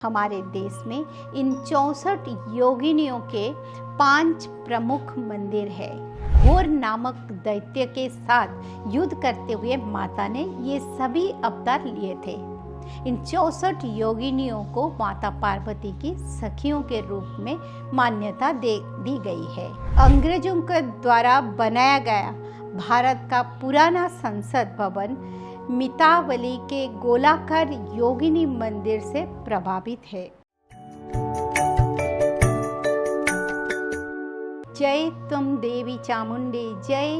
हमारे देश में इन 64 योगिनियों के 5 प्रमुख मंदिर है। घोर नामक दैत्य के साथ युद्ध करते हुए माता ने ये सभी अवतार लिए थे। इन 64 योगिनियों को माता पार्वती की सखियों के रूप में मान्यता दी गई है। अंग्रेजों के द्वारा बनाया गया भारत का पुराना संसद भवन मितावली के गोलाकार योगिनी मंदिर से प्रभावित है। जय तुम देवी चामुंडे, जय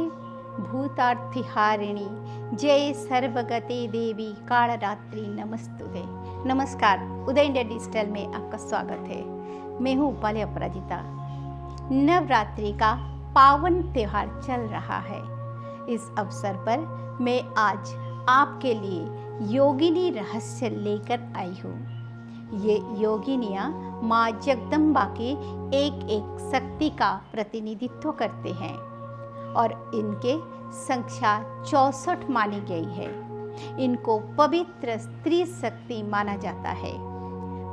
भूतार्थिहारिणी, जय सर्वगते देवी कालरात्रि नमस्तुते। नमस्कार, उदय इंडिया डिजिटल में आपका स्वागत है। मैं हूँ उपाली अपराजिता। नवरात्रि का पावन त्योहार चल रहा है। इस अवसर पर मैं आज आपके लिए योगिनी रहस्य लेकर आई हूँ। ये योगिनियाँ माँ जगदम्बा की एक शक्ति का प्रतिनिधित्व करते हैं और इनके संख्या 64 मानी गई है। इनको पवित्र स्त्री शक्ति माना जाता है।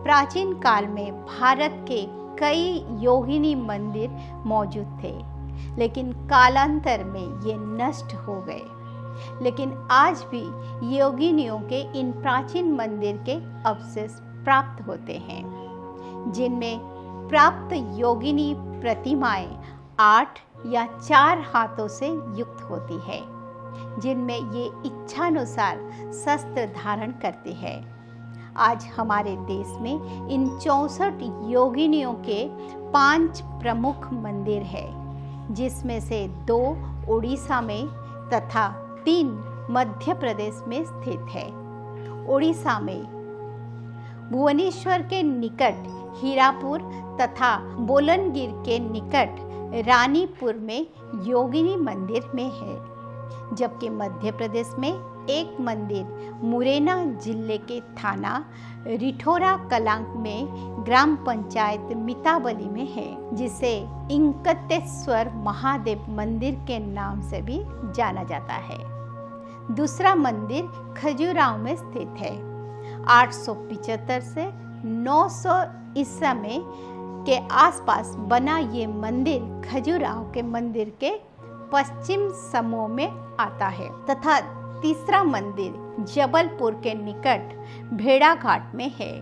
प्राचीन काल में भारत के कई योगिनी मंदिर मौजूद थे, लेकिन कालांतर में ये नष्ट हो गए। लेकिन आज भी योगिनियों के इन प्राचीन मंदिर के अवशेष प्राप्त होते हैं, जिनमें प्राप्त योगिनी प्रतिमाएं 8 या 4 हाथों से युक्त होती है, जिनमें ये इच्छानुसार शस्त्र धारण करते हैं। आज हमारे देश में इन 64 योगिनियों के 5 प्रमुख मंदिर है, जिसमें से 2 उड़ीसा में तथा 3 मध्य प्रदेश में स्थित है। उड़ीसा में भुवनेश्वर के निकट हीरापुर तथा बोलनगिर के निकट रानीपुर में योगिनी मंदिर में है, जबकि मध्य प्रदेश में एक मंदिर मुरैना जिले के थाना रिठौरा कलां में ग्राम पंचायत मितावली में है, जिसे इंकतेश्वर महादेव मंदिर के नाम से भी जाना जाता है। दूसरा मंदिर खजुराहो में स्थित है। 875 से 900 ईसा में के आसपास बना ये मंदिर खजुराहो के मंदिर के पश्चिम समूह में आता है तथा तीसरा मंदिर जबलपुर के निकट भेड़ाघाट में है।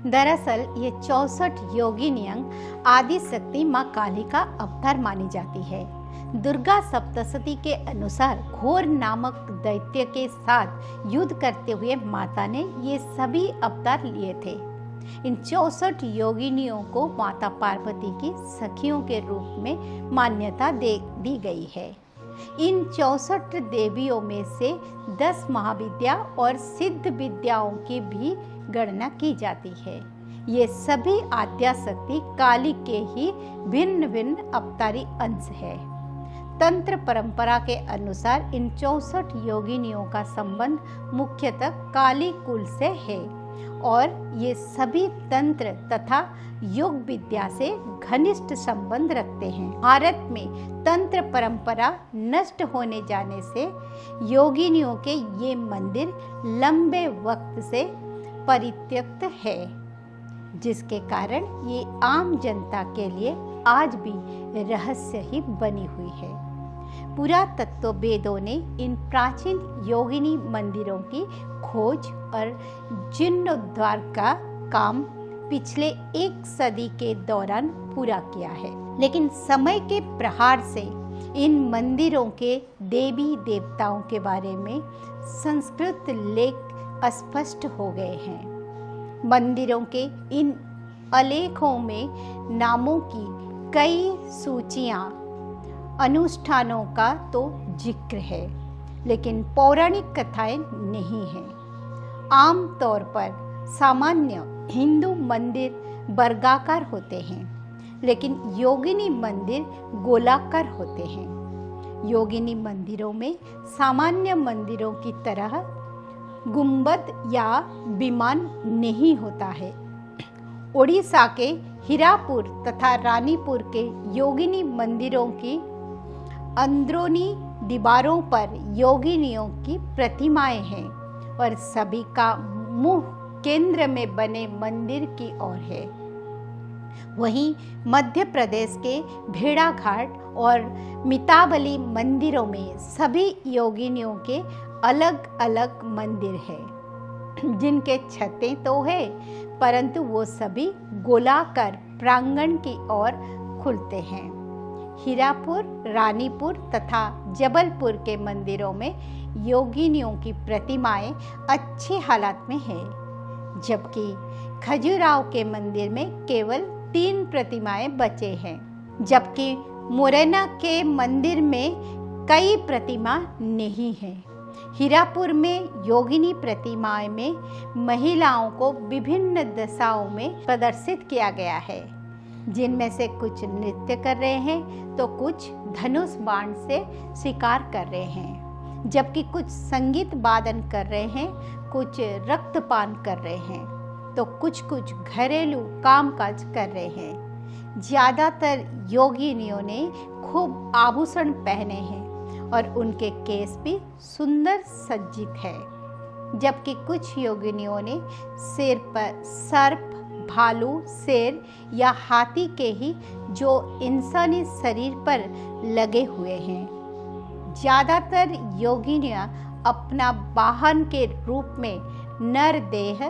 दरअसल ये 64 योगिनियां आदि शक्ति माँ काली का अवतार मानी जाती है। दुर्गा सप्तशती के अनुसार घोर नामक दैत्य के साथ युद्ध करते हुए माता ने ये सभी अवतार लिए थे। इन 64 योगिनियों को माता पार्वती की सखियों के रूप में मान्यता दी गई है। इन 64 देवियों में से 10 महाविद्या और सिद्ध विद्याओं की भी गणना की जाती है। ये सभी आद्याशक्ति काली के ही भिन्न भिन्न अवतारी अंश है। तंत्र परंपरा के अनुसार इन 64 योगिनियों का संबंध मुख्यतः काली कुल से है और ये सभी तंत्र तथा योग विद्या से घनिष्ठ संबंध रखते हैं। भारत में तंत्र परंपरा नष्ट होने जाने से योगिनियों के ये मंदिर लंबे वक्त से परित्यक्त है, जिसके कारण ये आम जनता के लिए आज भी रहस्य ही बनी हुई है। पुरातत्ववेदों ने इन प्राचीन योगिनी मंदिरों की खोज और जीर्णोद्धार का काम पिछले 1 सदी के दौरान पूरा किया है, लेकिन समय के प्रहार से इन मंदिरों के देवी देवताओं के बारे में संस्कृत लेख अस्पष्ट हो गए हैं। मंदिरों के इन आलेखों में नामों की कई सूचियां, अनुष्ठानों का तो जिक्र है, लेकिन पौराणिक कथाएं नहीं हैं। आम तौर पर सामान्य हिंदू मंदिर वर्गाकार होते हैं, लेकिन योगिनी मंदिर गोलाकार होते हैं। योगिनी मंदिरों में सामान्य मंदिरों की तरह गुंबद या विमान नहीं होता है। ओडिशा के हीरापुर तथा रानीपुर के योगिनी मंदिरों की अंदरूनी दीवारों पर योगिनियों की प्रतिमाएं हैं और सभी का मुंह केंद्र में बने मंदिर की ओर है। वहीं मध्य प्रदेश के भेड़ाघाट और मितावली मंदिरों में सभी योगिनियों के अलग अलग मंदिर हैं, जिनके छतें तो है परंतु वो सभी गोलाकार प्रांगण की ओर खुलते हैं। हीरापुर, रानीपुर तथा जबलपुर के मंदिरों में योगिनियों की प्रतिमाएं अच्छी हालत में है, जबकि खजुराहो के मंदिर में केवल 3 प्रतिमाएं बचे हैं, जबकि मुरैना के मंदिर में कई प्रतिमा नहीं हैं। हीरापुर में योगिनी प्रतिमाएं में महिलाओं को विभिन्न दशाओं में प्रदर्शित किया गया है, जिनमें से कुछ नृत्य कर रहे हैं तो कुछ धनुष बाण से शिकार कर रहे हैं, जबकि कुछ संगीत वादन कर रहे हैं, कुछ रक्तपान कर रहे हैं तो कुछ घरेलू कामकाज कर रहे हैं। ज़्यादातर योगिनियों ने खूब आभूषण पहने हैं और उनके केस भी सुंदर सज्जित है, जबकि कुछ योगिनियों ने सिर पर सर्प, भालू, शेर या हाथी के ही जो इंसानी शरीर पर लगे हुए हैं। ज़्यादातर योगिनियाँ अपना वाहन के रूप में नर देह,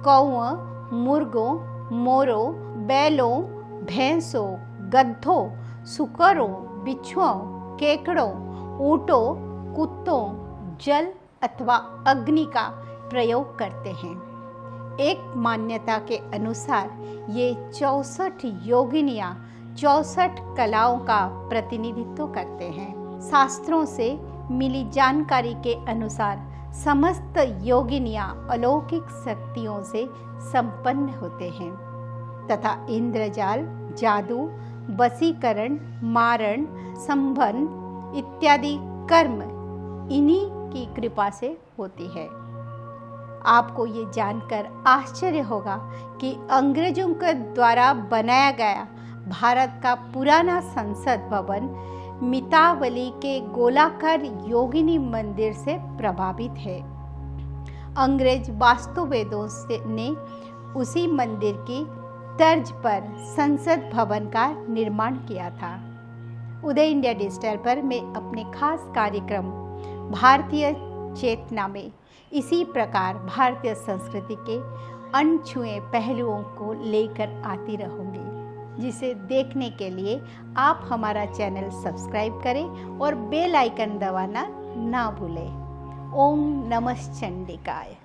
कौओं, मुर्गों, मोरों, बैलों, भैंसों, गद्धों, सुकरों, बिच्छुओं, केकड़ों, ऊँटों, कुत्तों, जल अथवा अग्नि का प्रयोग करते हैं। एक मान्यता के अनुसार ये 64 योगिनियाँ 64 कलाओं का प्रतिनिधित्व करते हैं। शास्त्रों से मिली जानकारी के अनुसार समस्त योगिनियाँ अलौकिक शक्तियों से संपन्न होते हैं तथा इंद्रजाल, जादू, वशीकरण, मारण, संभन इत्यादि कर्म इन्हीं की कृपा से होती है। आपको ये जानकर आश्चर्य होगा कि अंग्रेजों के द्वारा बनाया गया भारत का पुराना संसद भवन मितावली के गोलाकार योगिनी मंदिर से प्रभावित है। अंग्रेज वास्तुवेदों ने उसी मंदिर की तर्ज पर संसद भवन का निर्माण किया था। उदय इंडिया डिजिटल पर मैं अपने खास कार्यक्रम भारतीय चेतना में इसी प्रकार भारतीय संस्कृति के अनछुए पहलुओं को लेकर आती रहूँगी, जिसे देखने के लिए आप हमारा चैनल सब्सक्राइब करें और बेल आइकन दबाना ना भूलें। ओम नमः चंडिकाय।